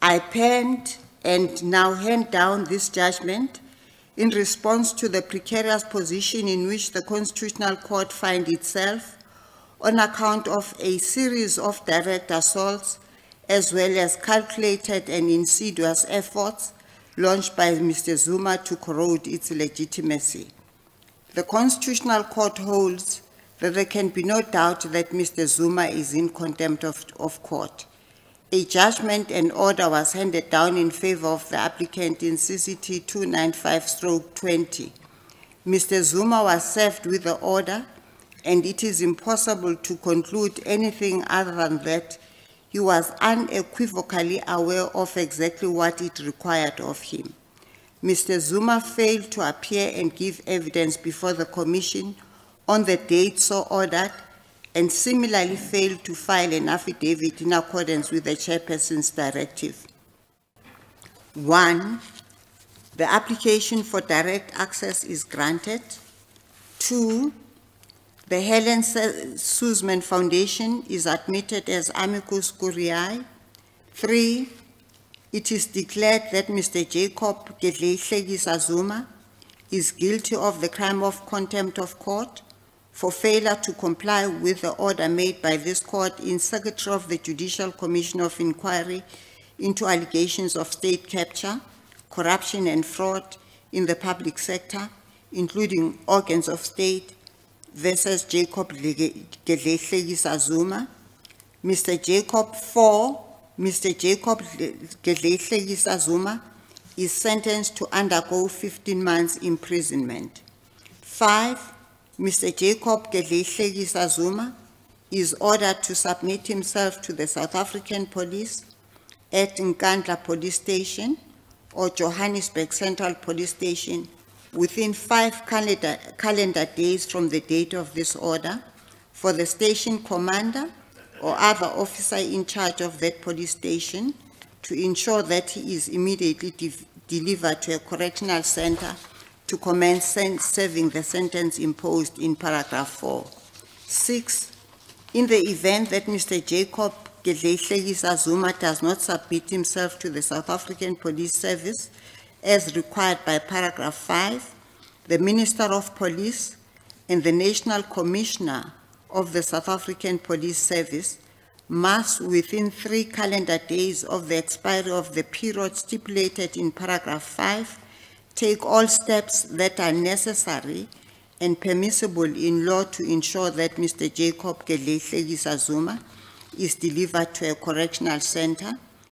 I penned and now hand down this judgment in response to the precarious position in which the Constitutional Court finds itself on account of a series of direct assaults as well as calculated and insidious efforts launched by Mr. Zuma to corrode its legitimacy. The Constitutional Court holds that there can be no doubt that Mr. Zuma is in contempt of court. A judgment and order was handed down in favor of the applicant in CCT 295/20. Mr. Zuma was served with the order, and it is impossible to conclude anything other than that he was unequivocally aware of exactly what it required of him. Mr. Zuma failed to appear and give evidence before the Commission on the date so ordered, and similarly failed to file an affidavit in accordance with the Chairperson's directive. 1. The application for direct access is granted. 2. The Helen Suzman Foundation is admitted as amicus curiae. 3. It is declared that Mr. Jacob Zuma is guilty of the crime of contempt of court for failure to comply with the order made by this court in Secretary of the Judicial Commission of Inquiry into allegations of state capture, corruption and fraud in the public sector, including organs of state, versus Jacob Zuma. Mr. Jacob Zuma is sentenced to undergo 15 months imprisonment. 5. Mr. Jacob Zuma is ordered to submit himself to the South African Police at Nkandla Police Station or Johannesburg Central Police Station within 5 calendar days from the date of this order for the station commander or other officer in charge of that police station to ensure that he is immediately delivered to a correctional center to commence serving the sentence imposed in paragraph 4. 6. In the event that Mr. Jacob Zuma does not submit himself to the South African Police Service as required by paragraph 5, the Minister of Police and the National Commissioner of the South African Police Service must, within 3 calendar days of the expiry of the period stipulated in paragraph 5, take all steps that are necessary and permissible in law to ensure that Mr. Jacob Zuma is delivered to a correctional center